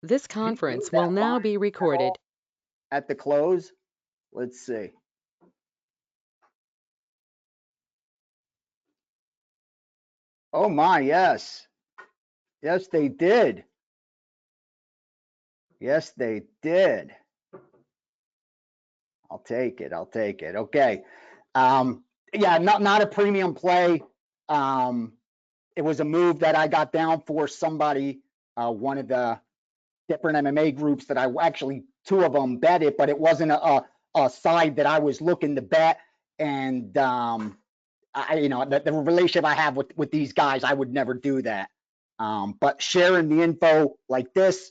This Did you move conference will that now line be at recorded. all at the close? Let's see. Oh my, yes. Yes, they did. Yes, they did. I'll take it. I'll take it. Okay. Yeah, not a premium play. It was a move that I got down for somebody, one of the different MMA groups that I actually, two of them bet it, but it wasn't a side that I was looking to bet. And the relationship I have with these guys, I would never do that. But sharing the info like this,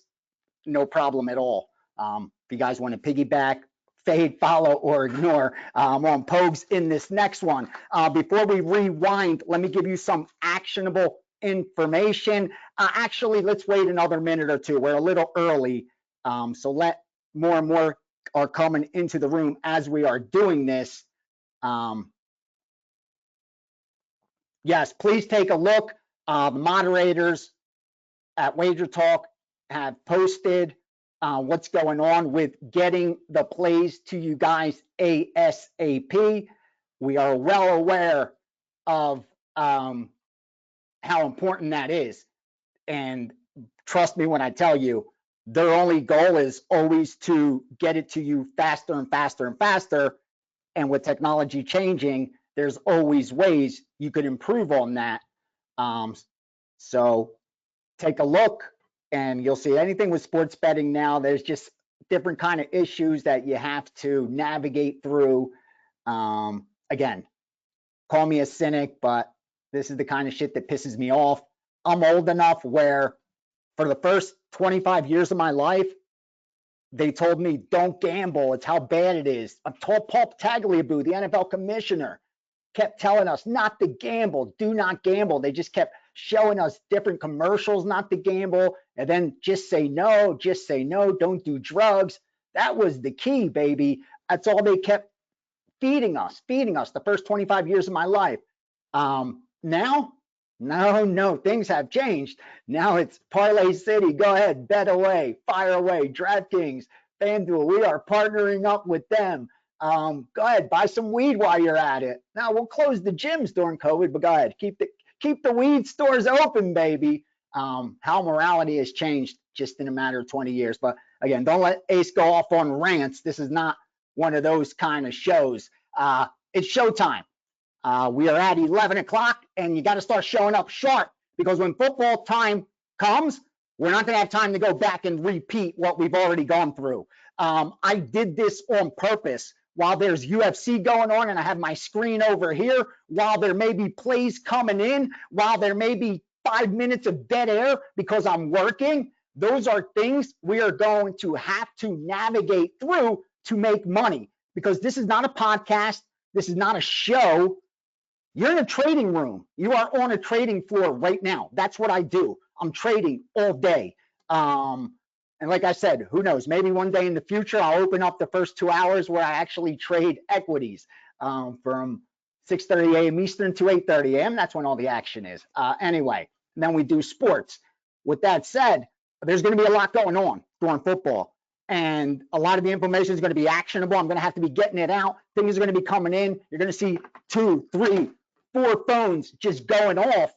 no problem at all. If you guys want to piggyback, fade, follow, or ignore, on Pogues in this next one. Before we rewind, let me give you some actionable information. Actually, let's wait another minute or two. We're a little early, so let more and more are coming into the room as we are doing this. Yes, please take a look. The moderators at Wager Talk have posted what's going on with getting the plays to you guys ASAP. We are well aware of how important that is. And trust me when I tell you, their only goal is always to get it to you faster and faster and faster. And with technology changing, there's always ways you could improve on that. So take a look and you'll see anything with sports betting now. There's just different kind of issues that you have to navigate through. Again, call me a cynic, but this is the kind of shit that pisses me off. I'm old enough where for the first 25 years of my life, they told me, don't gamble. It's how bad it is. Paul Tagliabue, the NFL commissioner, kept telling us not to gamble, do not gamble. They just kept showing us different commercials not to gamble, and then just say no, don't do drugs. That was the key, baby. That's all they kept feeding us the first 25 years of my life. Now, no, things have changed. Now it's Parlay City. Go ahead, bet away, fire away. DraftKings, FanDuel, we are partnering up with them. Go ahead, buy some weed while you're at it. Now we'll close the gyms during COVID, but go ahead, keep the weed stores open, baby. How morality has changed just in a matter of 20 years. But again, don't let Ace go off on rants. This is not one of those kind of shows. It's showtime. We are at 11 o'clock, and you got to start showing up sharp, because when football time comes, we're not going to have time to go back and repeat what we've already gone through. I did this on purpose. While there's UFC going on and I have my screen over here, while there may be plays coming in, while there may be 5 minutes of dead air because I'm working, those are things we are going to have to navigate through to make money, because this is not a podcast. This is not a show. You're in a trading room. You are on a trading floor right now. That's what I do. I'm trading all day. And like I said, who knows? Maybe one day in the future, I'll open up the first 2 hours where I actually trade equities from 6:30 a.m. Eastern to 8:30 a.m. That's when all the action is. Anyway, and then we do sports. With that said, there's going to be a lot going on during football. And a lot of the information is going to be actionable. I'm going to have to be getting it out. Things are going to be coming in. You're going to see 2, 3, 4 phones just going off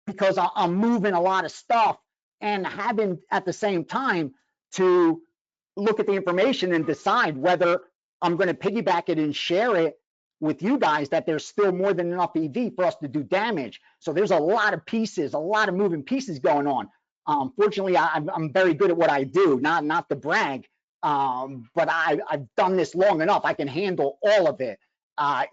because I'm moving a lot of stuff and having at the same time to look at the information and decide whether I'm going to piggyback it and share it with you guys, that there's still more than enough EV for us to do damage. So there's a lot of pieces, a lot of moving pieces going on. Fortunately, I'm very good at what I do, not to brag, but I've done this long enough. I can handle all of it.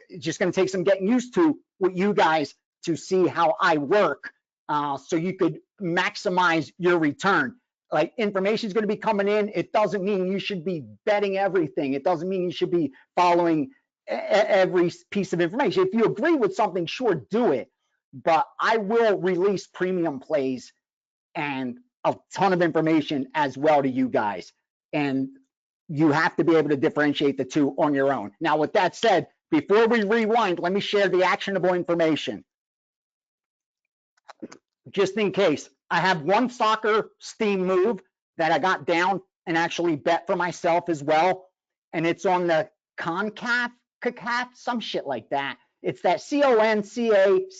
It's just going to take some getting used to with you guys to see how I work, so you could maximize your return. Like, information is going to be coming in. It doesn't mean you should be betting everything. It doesn't mean you should be following every piece of information. If you agree with something, sure, do it. But I will release premium plays and a ton of information as well to you guys. And you have to be able to differentiate the two on your own. Now, with that said, before we rewind, let me share the actionable information. just in case. I have one soccer steam move that I got down and actually bet for myself as well. And it's on the CONCACAF, some shit like that. It's that CONCACAF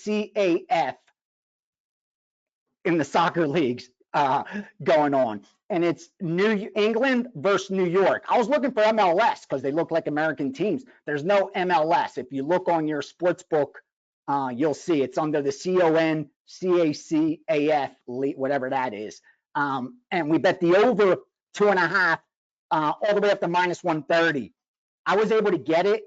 in the soccer leagues going on. And it's New England versus New York. I was looking for MLS because they look like American teams. There's no MLS. If you look on your sports book, you'll see it's under the CONCACAF, whatever that is. And we bet the over 2.5 all the way up to minus 130. I was able to get it,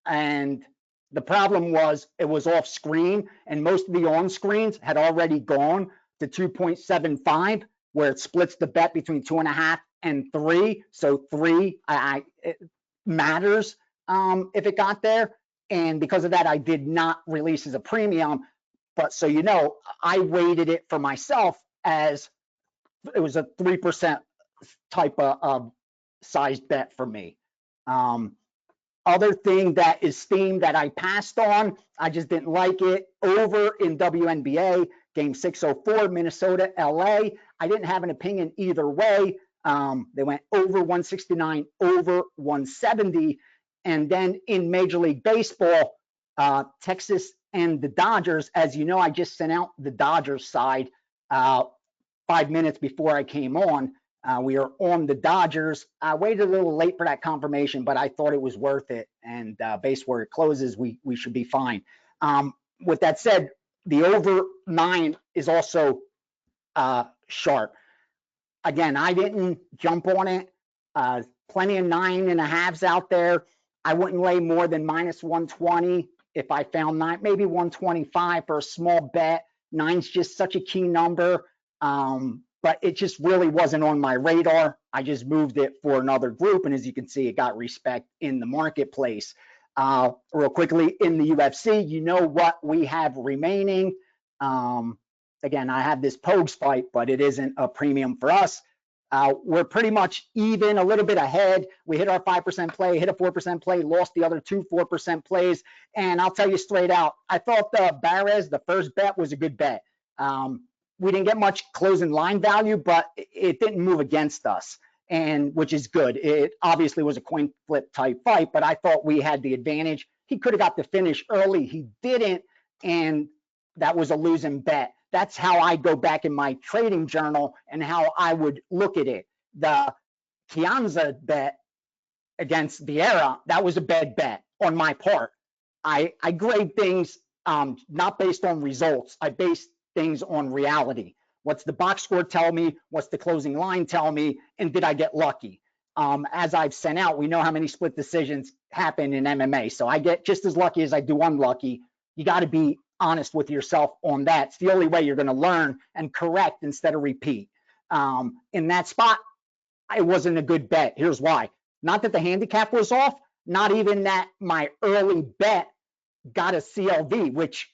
and the problem was it was off screen, and most of the on screens had already gone to 2.75, where it splits the bet between 2.5 and 3. So 3 it matters if it got there. And because of that, I did not release as a premium. But so you know, I weighted it for myself as it was a 3% type of sized bet for me. Other thing that is steam that I passed on, I just didn't like it. Over in WNBA, game 604, Minnesota, LA. I didn't have an opinion either way. They went over 169, over 170. And then in Major League Baseball, Texas and the Dodgers, as you know, I just sent out the Dodgers side 5 minutes before I came on. We are on the Dodgers. I waited a little late for that confirmation, but I thought it was worth it. And based where it closes, we should be fine. With that said, the over 9 is also sharp. Again, I didn't jump on it. Plenty of 9.5s out there. I wouldn't lay more than minus 120 if I found 9, maybe 125 for a small bet. 9's just such a key number. But it just really wasn't on my radar. I just moved it for another group. And as you can see, it got respect in the marketplace. Real quickly, in the UFC, you know what we have remaining. Again, I have this Pogues fight, but it isn't a premium for us. We're pretty much even, a little bit ahead. We hit our 5% play, hit a 4% play, lost the other 2 4% plays. And I'll tell you straight out, I thought the Barres, the first bet, was a good bet. We didn't get much closing line value, but it didn't move against us, and which is good. It obviously was a coin flip type fight, but I thought we had the advantage. He could have got the finish early. He didn't, and that was a losing bet. That's how I go back in my trading journal and how I would look at it. The Chianza bet against Vieira, that was a bad bet on my part. I grade things not based on results. I base things on reality. What's the box score tell me? What's the closing line tell me? And did I get lucky? As I've sent out, we know how many split decisions happen in MMA. So I get just as lucky as I do unlucky. You got to be honest with yourself on that. It's the only way you're going to learn and correct instead of repeat. In that spot, it wasn't a good bet. Here's why. Not that the handicap was off, not even that my early bet got a CLV, which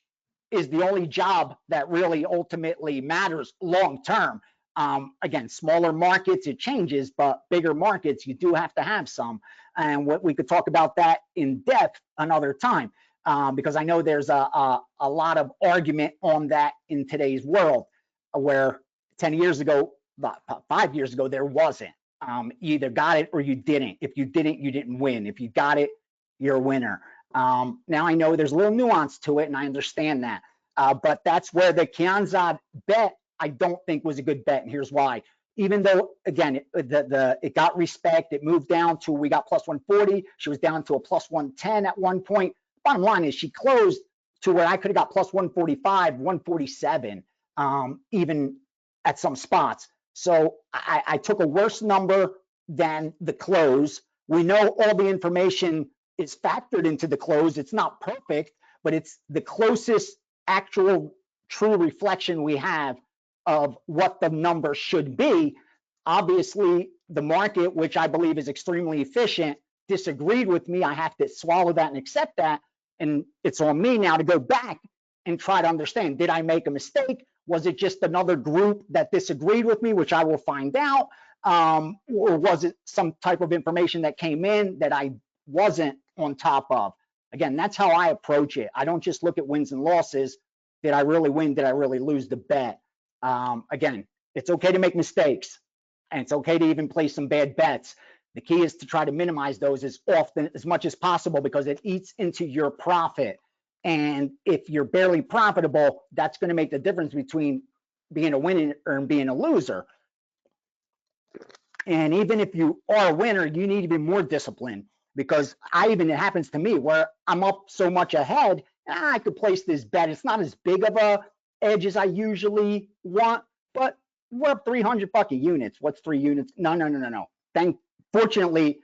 is the only job that really ultimately matters long term. Again, smaller markets, it changes, but bigger markets, you do have to have some. And what we could talk about that in depth another time, because I know there's a lot of argument on that in today's world, where 10 years ago, 5 years ago, there wasn't. You either got it or you didn't. If you didn't, you didn't win. If you got it, you're a winner. Now I know there's a little nuance to it, and I understand that. But that's where the Chianza bet, I don't think, was a good bet, and here's why. Even though, again, it got respect, it moved down to, we got plus 140. She was down to a plus 110 at one point. Bottom line is she closed to where I could have got plus 145, 147, even at some spots. So I took a worse number than the close. We know all the information is factored into the close. It's not perfect, but it's the closest actual true reflection we have of what the number should be. Obviously, the market, which I believe is extremely efficient, disagreed with me. I have to swallow that and accept that. And it's on me now to go back and try to understand, did I make a mistake? Was it just another group that disagreed with me, which I will find out? Or was it some type of information that came in that I wasn't on top of? Again, that's how I approach it. I don't just look at wins and losses. did I really win? Did I really lose the bet? Again, it's okay to make mistakes, and it's okay to even place some bad bets. The key is to try to minimize those as much as possible, because it eats into your profit. And if you're barely profitable, that's going to make the difference between being a winner and being a loser. And even if you are a winner, you need to be more disciplined, because it happens to me where I'm up so much ahead, I could place this bet. It's not as big of a edge as I usually want, but we're up 300 fucking units. What's 3 units? No. Fortunately,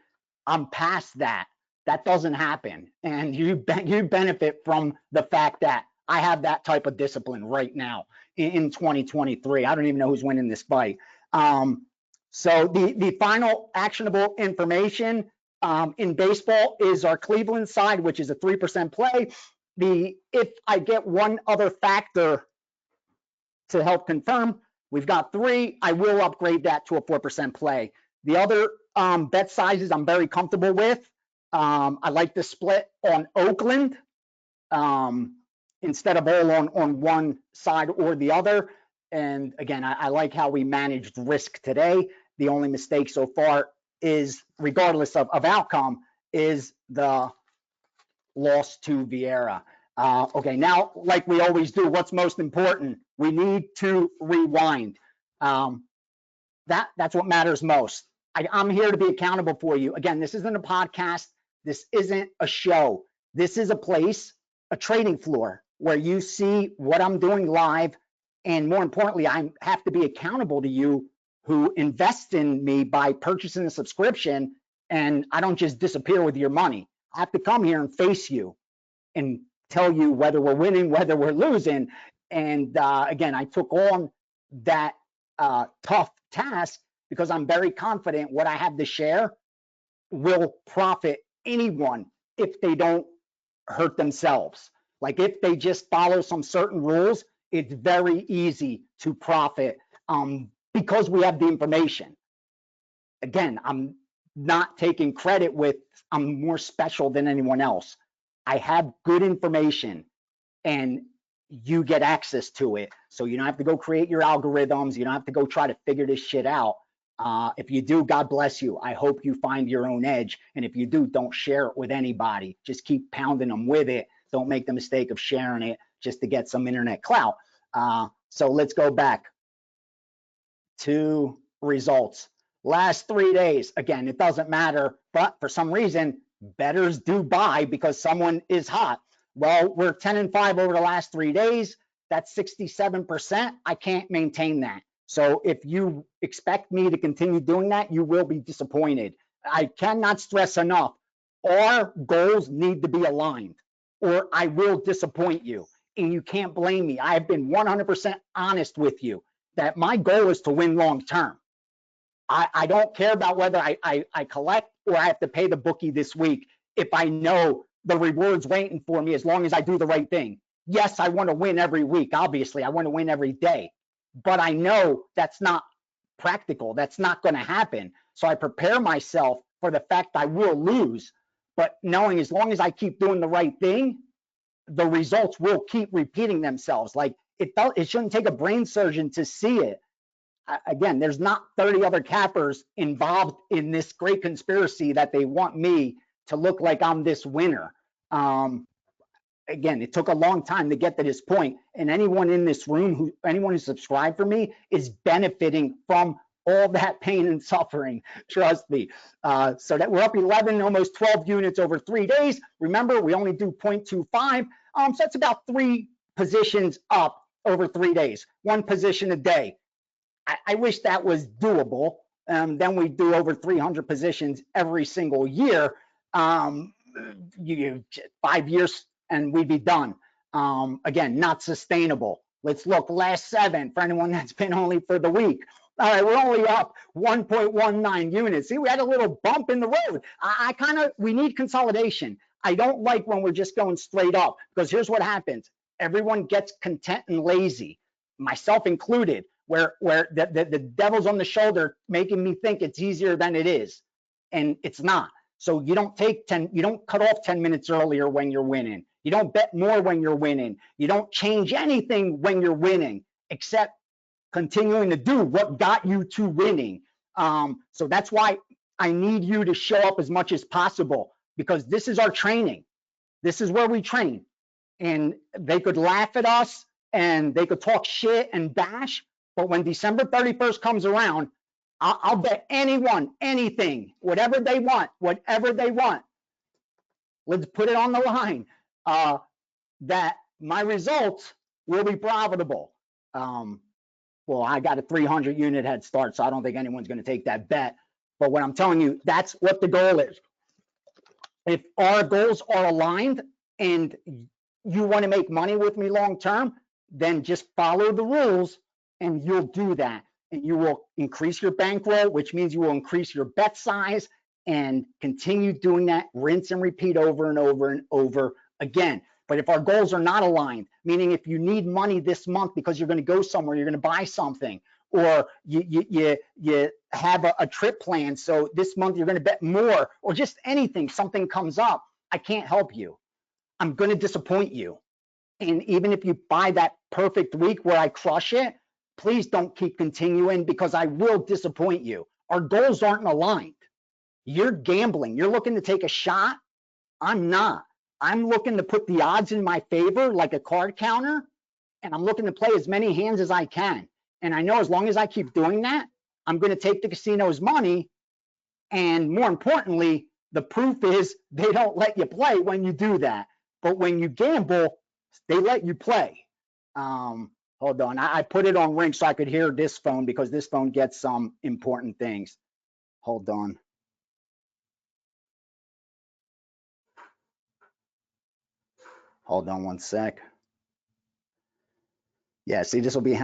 I'm past that. That doesn't happen. And you benefit from the fact that I have that type of discipline right now in 2023. I don't even know who's winning this fight. So the final actionable information in baseball is our Cleveland side, which is a 3% play. If I get one other factor to help confirm, we've got 3. I will upgrade that to a 4% play. The other bet sizes I'm very comfortable with. I like the split on Oakland instead of all on one side or the other. And again, I like how we managed risk today. The only mistake so far is, regardless of outcome, is the loss to Vieira. Okay, now, like we always do, what's most important? We need to rewind. That's what matters most. I'm here to be accountable for you. Again, this isn't a podcast. This isn't a show. This is a place, a trading floor, where you see what I'm doing live. And more importantly, I have to be accountable to you who invest in me by purchasing a subscription. And I don't just disappear with your money. I have to come here and face you and tell you whether we're winning, whether we're losing. And again, I took on that tough task because I'm very confident what I have to share will profit anyone if they don't hurt themselves. Like if they just follow some certain rules, it's very easy to profit because we have the information. Again, I'm not taking credit with I'm more special than anyone else. I have good information and you get access to it. So you don't have to go create your algorithms. You don't have to go try to figure this shit out. If you do, God bless you. I hope you find your own edge. And if you do, don't share it with anybody. Just keep pounding them with it. Don't make the mistake of sharing it just to get some internet clout. So let's go back to results. Last 3 days, again, it doesn't matter, but for some reason, bettors do buy because someone is hot. Well, we're 10-5 over the last 3 days. That's 67%. I can't maintain that. So if you expect me to continue doing that, you will be disappointed. I cannot stress enough, our goals need to be aligned or I will disappoint you. And you can't blame me. I've been 100% honest with you that my goal is to win long term. I don't care about whether I collect or I have to pay the bookie this week if I know the reward's waiting for me as long as I do the right thing. Yes, I want to win every week. Obviously, I want to win every day. But I know that's not practical. That's not going to happen. So I prepare myself for the fact I will lose, but knowing as long as I keep doing the right thing, the results will keep repeating themselves. Like it shouldn't take a brain surgeon to see it. Again, there's not 30 other cappers involved in this great conspiracy that they want me to look like I'm this winner. Again, it took a long time to get to this point, and anyone in this room, anyone who subscribed for me is benefiting from all that pain and suffering, trust me. So that we're up 11, almost 12 units over 3 days. Remember, we only do 0.25. So that's about 3 positions up over 3 days, 1 position a day. I wish that was doable. Then we do over 300 positions every single year. 5 years and we'd be done. Again, not sustainable. Let's look last 7 for anyone that's been only for the week. All right, we're only up 1.19 units. See, we had a little bump in the road. We need consolidation. I don't like when we're just going straight up, because here's what happens. Everyone gets content and lazy, myself included, where the devil's on the shoulder making me think it's easier than it is. And it's not. So you don't cut off 10 minutes earlier when you're winning. You don't bet more when you're winning. You don't change anything when you're winning, except continuing to do what got you to winning. So that's why I need you to show up as much as possible, because this is our training. This is where we train. And they could laugh at us and they could talk shit and bash, but when December 31st comes around, I'll bet anyone, anything, whatever they want, whatever they want. Let's put it on the line, that my results will be profitable. Well, I got a 300 unit head start, so I don't think anyone's going to take that bet. But what I'm telling you, that's what the goal is. If our goals are aligned and you want to make money with me long term, then just follow the rules and you'll do that. And you will increase your bankroll, which means you will increase your bet size, and continue doing that, rinse and repeat over and over and over again. But if our goals are not aligned, meaning if you need money this month because you're going to go somewhere, you're going to buy something, or you have a trip plan, so this month you're going to bet more, or just anything, something comes up, I can't help you. I'm going to disappoint you. And even if you buy that perfect week where I crush it, please don't keep continuing, because I will disappoint you. Our goals aren't aligned. You're gambling. You're looking to take a shot. I'm not. I'm looking to put the odds in my favor like a card counter, and I'm looking to play as many hands as I can. And I know as long as I keep doing that, I'm going to take the casino's money. And more importantly, the proof is they don't let you play when you do that. But when you gamble, they let you play. Hold on. I put it on ring so I could hear this phone, because this phone gets some important things. Hold on. Hold on one sec. Yeah, see, this will be,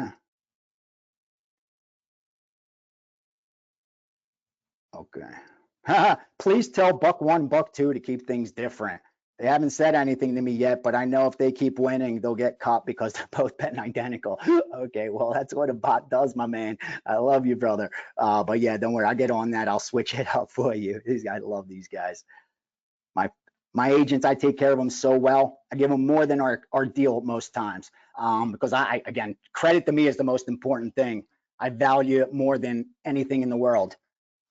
okay. Please tell Buck 1, Buck 2 to keep things different. They haven't said anything to me yet, but I know if they keep winning, they'll get caught because they're both betting identical. Okay, well, that's what a bot does, my man. I love you, brother. But yeah, don't worry, I'll get on that. I'll switch it up for you. These guys, I love these guys. My agents, I take care of them so well. I give them more than our deal most times, because again, credit to me is the most important thing. I value it more than anything in the world.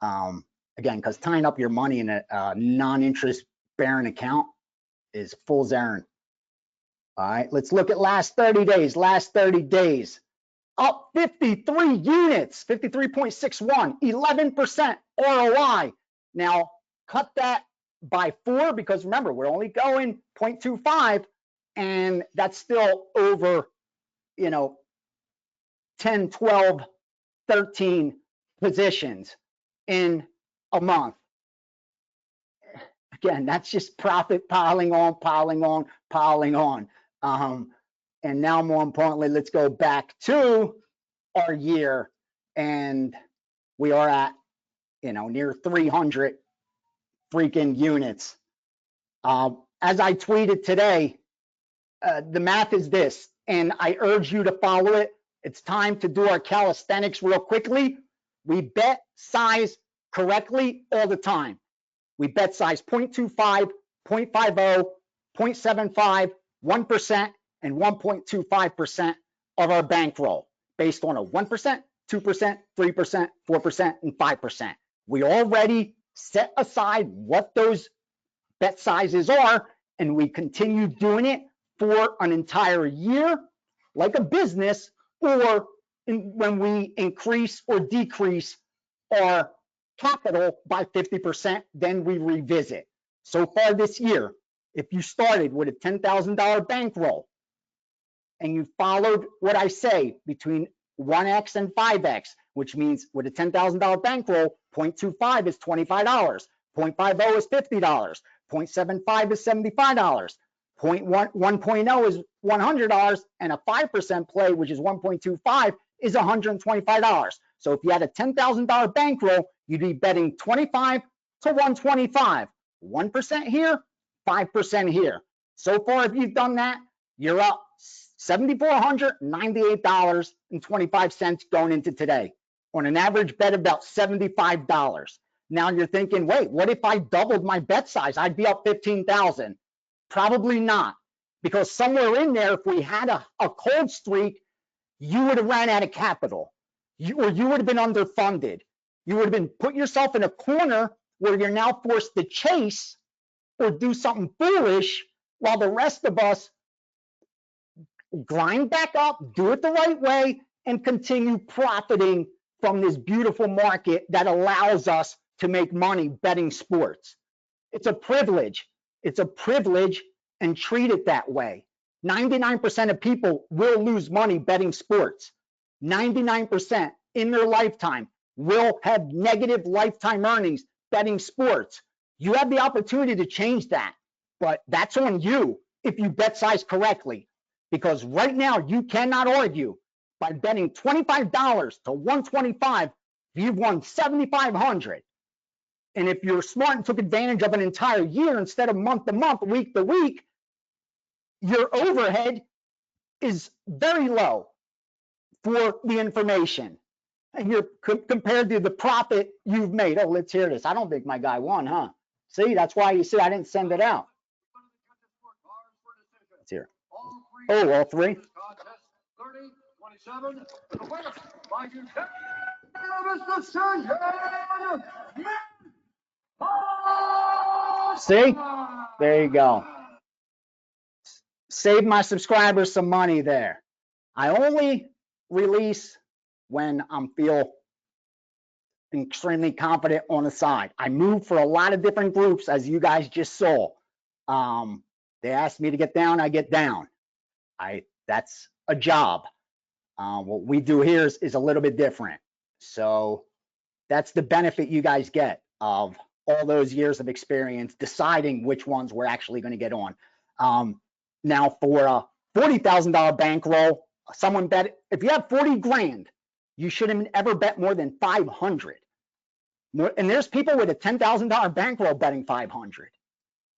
Again, because tying up your money in a non-interest bearing account is fool's errand. All right, let's look at last 30 days. Last 30 days, up 53 units, 53.61, 11% ROI. Now, cut that by 4, because remember, we're only going 0.25, and that's still over, 10, 12, 13 positions in a month. Again, that's just profit piling on, piling on, piling on. And now, more importantly, let's go back to our year, and we are at, near 300 freaking units. As I tweeted today, the math is this, and I urge you to follow it. It's time to do our calisthenics real quickly. We bet size correctly all the time. We bet size 0.25, 0.50, 0.75, 1%, and 1.25% of our bankroll, based on a 1%, 2%, 3%, 4%, and 5%. We already set aside what those bet sizes are, and we continue doing it for an entire year, like a business, or when we increase or decrease our capital by 50%, then we revisit. So far this year, if you started with a $10,000 bankroll and you followed what I say between 1x and 5x, which means with a $10,000 bankroll, 0.25 is $25, 0.50 is $50, 0.75 is $75, 1.0 is $100, and a 5% play, which is 1.25, is $125. So if you had a $10,000 bankroll, you'd be betting 25 to 125, 1% here, 5% here. So far, if you've done that, you're up $7,498.25 going into today, on an average bet of about $75. Now you're thinking, wait, what if I doubled my bet size? I'd be up 15,000. Probably not. because somewhere in there, if we had a cold streak, you would have ran out of capital, or you would have been underfunded. You would have been put yourself in a corner where you're now forced to chase or do something foolish while the rest of us grind back up, do it the right way, and continue profiting from this beautiful market that allows us to make money betting sports. It's a privilege. It's a privilege, and treat it that way. 99% of people will lose money betting sports. 99% in their lifetime will have negative lifetime earnings betting sports. You have the opportunity to change that, but that's on you if you bet size correctly. Because right now you cannot argue by betting $25 to 125, you've won 7,500. And if you're smart and took advantage of an entire year instead of month to month, week to week, your overhead is very low for the information. And you're compared to the profit you've made. Oh, let's hear this. I don't think my guy won, huh? See, that's why you see I didn't send it out. Let's hear it. Oh, all three? 30, 27, the winner by See? There you go. Save my subscribers some money there. I only release when I'm feel extremely confident on the side. I move for a lot of different groups, as you guys just saw. They asked me to get down, I get down. That's a job. What we do here is a little bit different. So that's the benefit you guys get of all those years of experience deciding which ones we're actually going to get on. Now for a $40,000 bankroll, someone bet, if you have 40 grand, you shouldn't ever bet more than 500. And there's people with a $10,000 bankroll betting 500.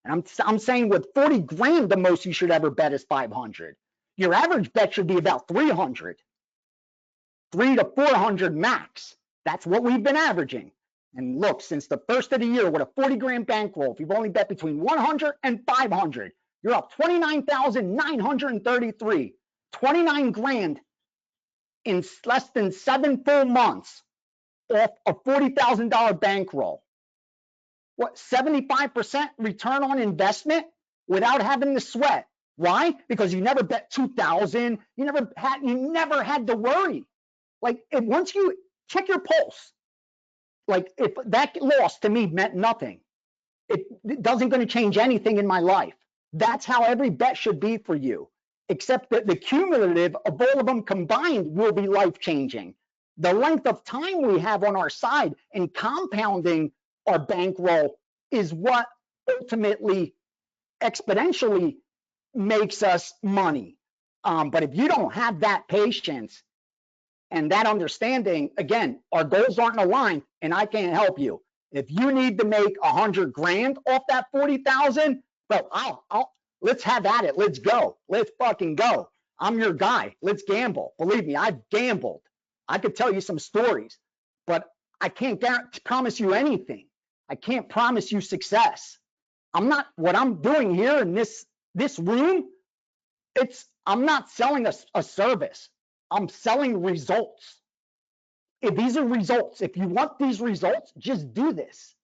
And I'm saying with 40 grand, the most you should ever bet is 500. Your average bet should be about 300, 300 to 400 max. That's what we've been averaging. And look, since the first of the year with a 40 grand bankroll, if you've only bet between 100 and 500, you're up 29,933, 29 grand in less than 7 full months off a $40,000 bankroll. What, 75% return on investment without having to sweat? Why? Because you never bet 2,000. You never had to worry. Like, once you check your pulse, like if that loss to me meant nothing, it doesn't going to change anything in my life. That's how every bet should be for you, except that the cumulative of all of them combined will be life-changing. The length of time we have on our side and compounding our bankroll is what ultimately exponentially makes us money. But if you don't have that patience and that understanding, again, our goals aren't aligned and I can't help you. If you need to make 100 grand off that 40,000, but let's have at it. Let's go. Let's fucking go. I'm your guy. Let's gamble. Believe me, I've gambled. I could tell you some stories, but I can't promise you anything. I can't promise you success. What I'm doing here in this room, I'm not selling a service. I'm selling results. If these are results, if you want these results, just do this.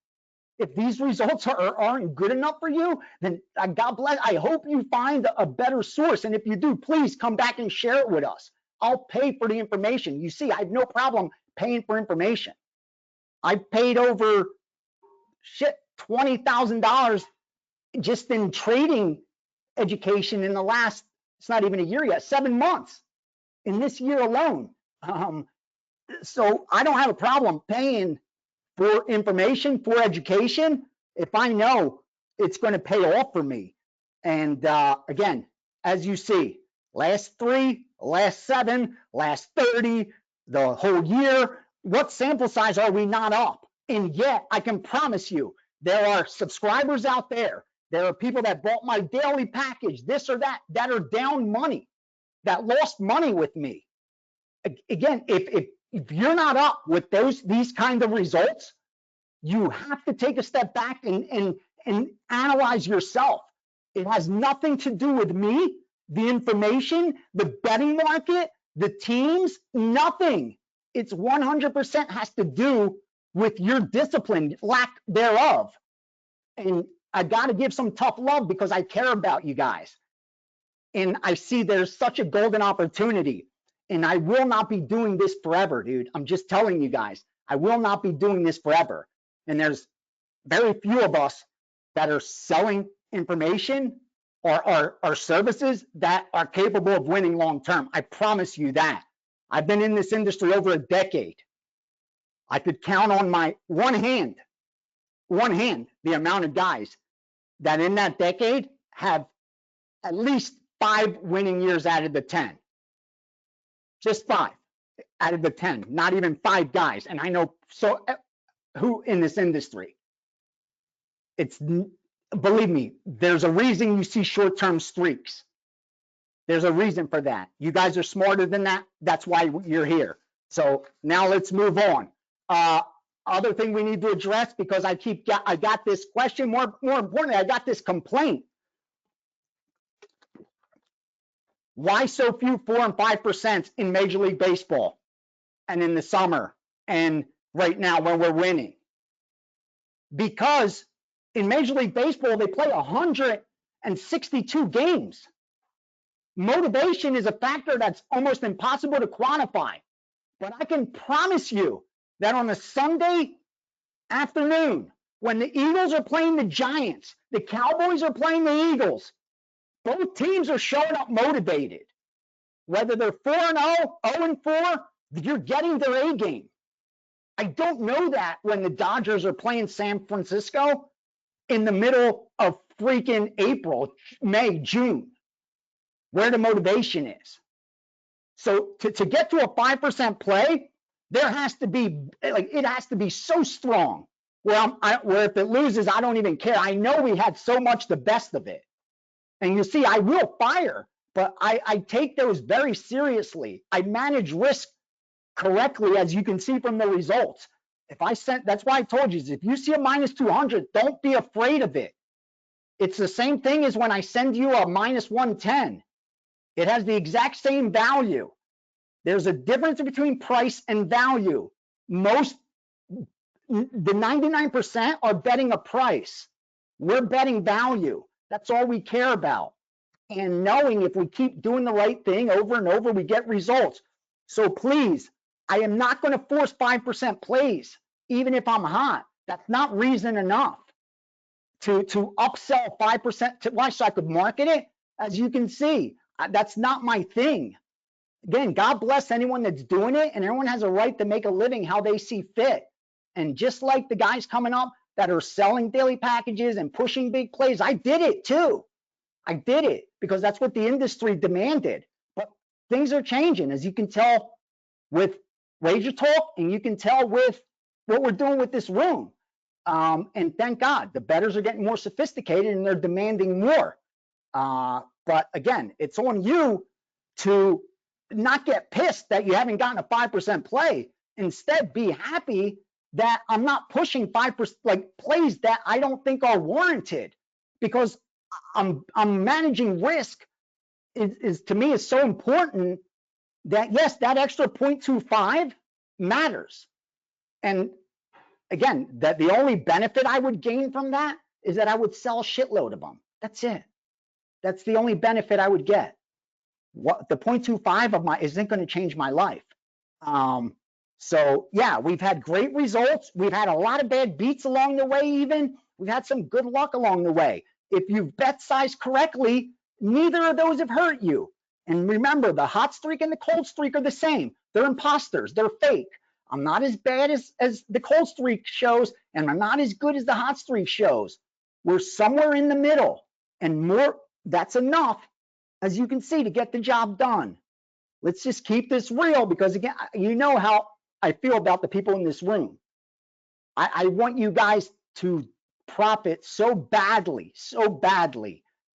If these results aren't good enough for you, then God bless. I hope you find a better source. And if you do, please come back and share it with us. I'll pay for the information. You see, I have no problem paying for information. I paid over $20,000 just in trading education in the last, it's not even a year yet, 7 months in this year alone. So I don't have a problem paying for information, for education, if I know it's going to pay off for me. And again, as you see, last 3, last 7, last 30, the whole year, what sample size are we not up? And yet I can promise you, there are subscribers out there. There are people that bought my daily package, this or that are down money, that lost money with me. Again, if you're not up with these kind of results, you have to take a step back and analyze yourself. It has nothing to do with me, the information, the betting market, the teams, nothing. It's 100% has to do with your discipline, lack thereof. And I got to give some tough love because I care about you guys. And I see there's such a golden opportunity. And I will not be doing this forever, dude. I'm just telling you guys, I will not be doing this forever. And there's very few of us that are selling information or services that are capable of winning long term. I promise you that. I've been in this industry over a decade. I could count on my one hand, the amount of guys that in that decade have at least 5 winning years out of the 10. Just 5 out of the 10, not even 5 guys. And I know so who in this industry. It's, believe me, there's a reason you see short-term streaks. There's a reason for that. You guys are smarter than that. That's why you're here. So now let's move on. Other thing we need to address, because I got this question, more importantly, I got this complaint. Why so few 4 and 5% in Major League Baseball and in the summer and right now when we're winning? Because in Major League Baseball, they play 162 games. Motivation is a factor that's almost impossible to quantify. But I can promise you that on a Sunday afternoon, when the Eagles are playing the Giants, the Cowboys are playing the Eagles, both teams are showing up motivated. Whether they're 4-0, 0-4, you're getting their A game. I don't know that when the Dodgers are playing San Francisco in the middle of freaking April, May, June, where the motivation is. So to get to a 5% play, there has to be, like, it has to be so strong where if it loses, I don't even care. I know we had so much the best of it. And you see, I will fire, but I take those very seriously. I manage risk correctly, as you can see from the results. That's why I told you, if you see a minus 200, don't be afraid of it. It's the same thing as when I send you a minus 110. It has the exact same value. There's a difference between price and value. The 99% are betting a price. We're betting value. That's all we care about. And knowing if we keep doing the right thing over and over, we get results. So please, I am not going to force 5% plays, even if I'm hot. That's not reason enough to upsell 5% to why, so I could market it. As you can see, that's not my thing. Again, God bless anyone that's doing it, and everyone has a right to make a living how they see fit. And just like the guys coming up that are selling daily packages and pushing big plays, I did it too. I did it because that's what the industry demanded. But things are changing, as you can tell with Wager Talk, and you can tell with what we're doing with this room. And thank God, the bettors are getting more sophisticated and they're demanding more. But again, it's on you to not get pissed that you haven't gotten a 5% play. Instead, be happy that I'm not pushing 5%, like plays that I don't think are warranted, because I'm managing risk is to me is so important that yes, that extra 0.25 matters. And again, that the only benefit I would gain from that is that I would sell a shitload of them. That's it. That's the only benefit I would get. What the 0.25 of isn't going to change my life. So yeah, we've had great results. We've had a lot of bad beats along the way. Even we've had some good luck along the way. If you've bet sized correctly, neither of those have hurt you. And remember, the hot streak and the cold streak are the same. They're imposters. They're fake. I'm not as bad as the cold streak shows, and I'm not as good as the hot streak shows. We're somewhere in the middle, and more. That's enough, as you can see, to get the job done. Let's just keep this real, because again, you know how I feel about the people in this room. I want you guys to profit so badly,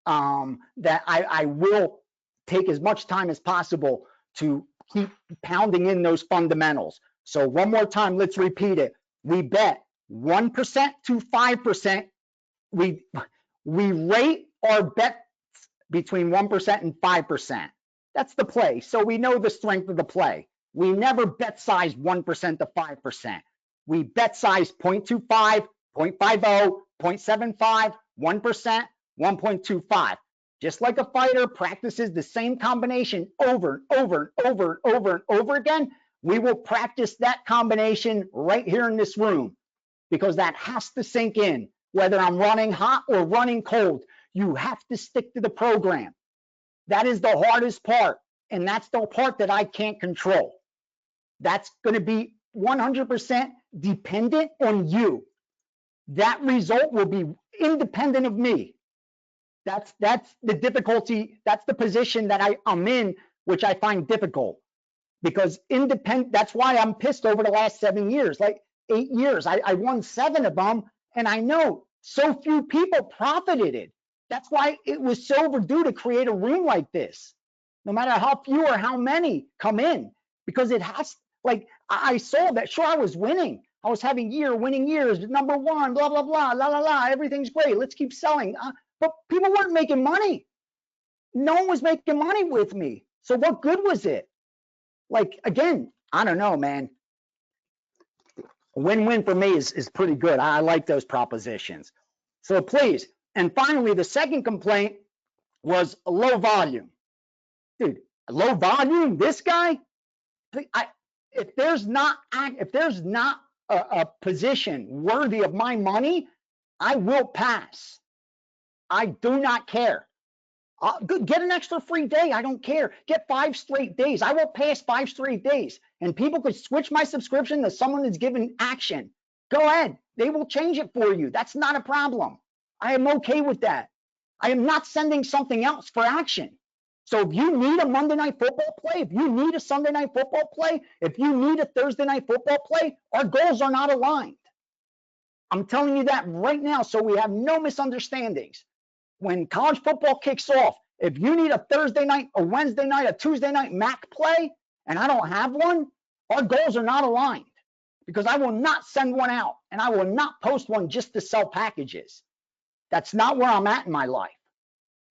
that I will take as much time as possible to keep pounding in those fundamentals. So one more time, let's repeat it. We bet 1% to 5%. We rate are bets between 1% and 5%. That's the play. So we know the strength of the play. We never bet size 1% to 5%. We bet size 0.25, 0.50, 0.75, 1%, 1.25. Just like a fighter practices the same combination over and over and over and over and over again, we will practice that combination right here in this room, because that has to sink in. Whether I'm running hot or running cold, you have to stick to the program. That is the hardest part, and that's the part that I can't control. That's going to be 100% dependent on you. That result will be independent of me. That's the difficulty. That's the position that I'm in, which I find difficult, because independent. That's why I'm pissed over the last 7 years, like 8 years. I won 7 of them, and I know so few people profited it. That's why it was so overdue to create a room like this, no matter how few or how many come in, because it has, like, I saw that, sure, I was winning. I was having winning years, number one, blah, blah, blah, la, la, la, everything's great. Let's keep selling. But people weren't making money. No one was making money with me. So what good was it? Like, again, I don't know, man. Win-win for me is pretty good. I like those propositions. So please. And finally, the second complaint was low volume. Dude, low volume, this guy, if there's not a position worthy of my money, I will pass. I do not care. Get an extra free day. I don't care. Get 5 straight days. I will pass 5 straight days. And people could switch my subscription to someone that's given action. Go ahead. They will change it for you. That's not a problem. I am okay with that. I am not sending something else for action. So if you need a Monday Night Football play, if you need a Sunday Night Football play, if you need a Thursday Night Football play, our goals are not aligned. I'm telling you that right now, so we have no misunderstandings. When college football kicks off, if you need a Thursday night, a Wednesday night, a Tuesday night MAC play, and I don't have one, our goals are not aligned, because I will not send one out, and I will not post one just to sell packages. That's not where I'm at in my life.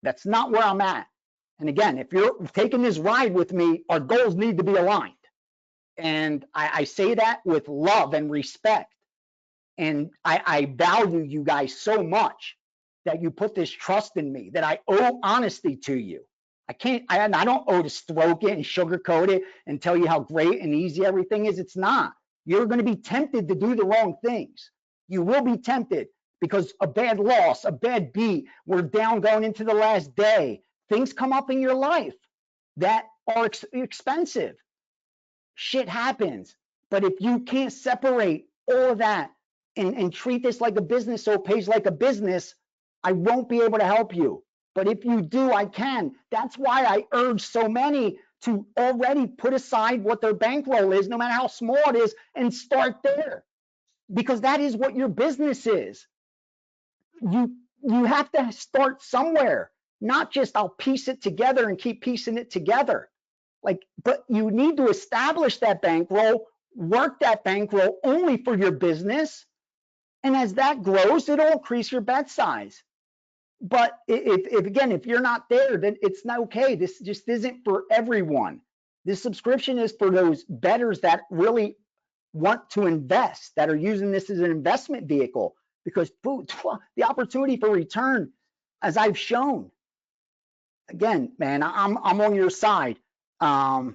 That's not where I'm at. And again, if you're taking this ride with me, our goals need to be aligned. And I say that with love and respect. And I value you guys so much that you put this trust in me, that I owe honesty to you. I don't owe to stroke it and sugarcoat it and tell you how great and easy everything is. It's not. You're going to be tempted to do the wrong things. You will be tempted, because a bad loss, a bad beat, we're down going into the last day. Things come up in your life that are expensive. Shit happens. But if you can't separate all of that and treat this like a business, so it pays like a business, I won't be able to help you. But if you do, I can. That's why I urge so many to already put aside what their bankroll is, no matter how small it is, and start there. Because that is what your business is. You have to start somewhere, not just I'll piece it together and keep piecing it together. But you need to establish that bankroll, work that bankroll only for your business. And as that grows, it'll increase your bet size. But if you're not there, then it's not okay. This just isn't for everyone. This subscription is for those bettors that really want to invest, that are using this as an investment vehicle, because the opportunity for return, as I've shown. Again, man, I'm on your side. What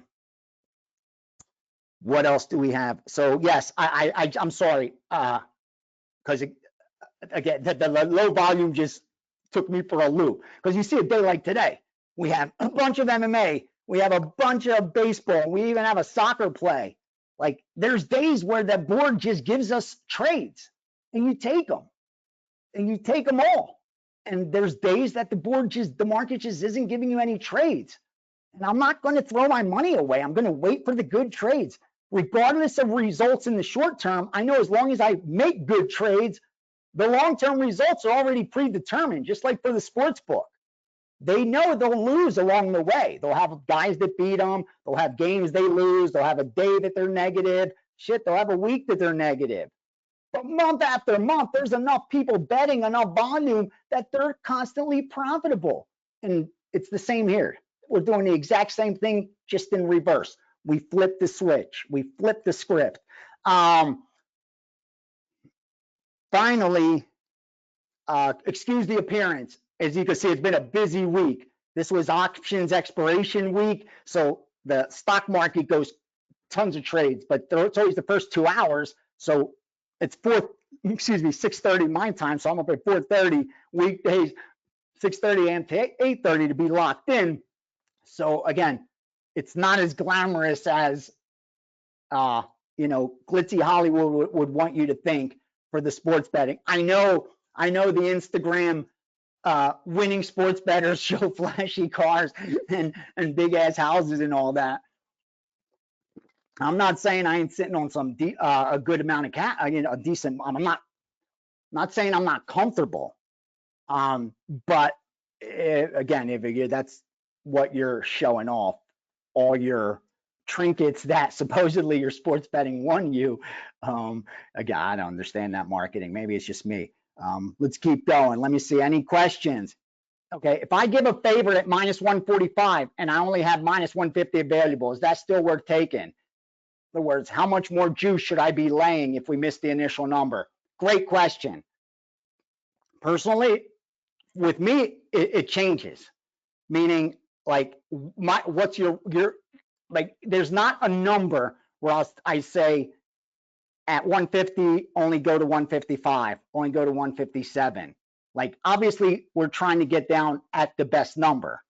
else do we have? So yes, I'm sorry, because again, the low volume just took me for a loop. Because you see a day like today, we have a bunch of MMA, we have a bunch of baseball, we even have a soccer play. Like, there's days where the board just gives us trades, and you take them, and you take them all. And there's days that the market just isn't giving you any trades. And I'm not going to throw my money away. I'm going to wait for the good trades. Regardless of results in the short term, I know as long as I make good trades, the long-term results are already predetermined, just like for the sports book. They know they'll lose along the way. They'll have guys that beat them. They'll have games they lose. They'll have a day that they're negative. Shit, they'll have a week that they're negative. But month after month, there's enough people betting, enough volume that they're constantly profitable. And it's the same here. We're doing the exact same thing, just in reverse. We flip the switch. We flip the script. Finally, excuse the appearance. As you can see, it's been a busy week. This was options expiration week, so the stock market goes tons of trades, but it's always the first 2 hours. So it's 6:30 my time. So I'm up at 4:30 weekdays, 6:30 a.m. to 8:30 to be locked in. So again, it's not as glamorous as glitzy Hollywood would want you to think for the sports betting. I know the Instagram winning sports bettors show flashy cars and big ass houses and all that. I'm not saying I ain't sitting on some a good amount of cash, a decent. I'm not saying I'm not comfortable, but again, if that's what you're showing off, all your trinkets that supposedly your sports betting won you. Again, I don't understand that marketing. Maybe it's just me. Let's keep going. Let me see any questions. Okay, if I give a favorite at -145 and I only have -150 available, is that still worth taking? In other words, how much more juice should I be laying if we miss the initial number? Great question. Personally, with me, it changes. Meaning, like, what's your like? There's not a number where I say at 150 only go to 155, only go to 157. Like, obviously, we're trying to get down at the best number.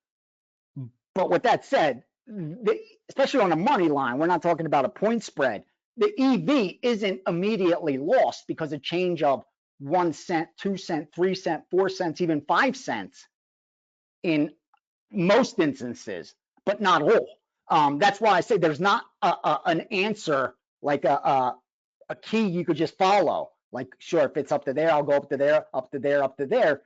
But with that said, especially on a money line, we're not talking about a point spread. The EV isn't immediately lost because a change of 1 cent, 2 cents, 3 cents, 4 cents, even 5 cents in most instances, but not all. That's why I say there's not an answer, like a key you could just follow. Like, sure, if it's up to there, I'll go up to there, up to there, up to there,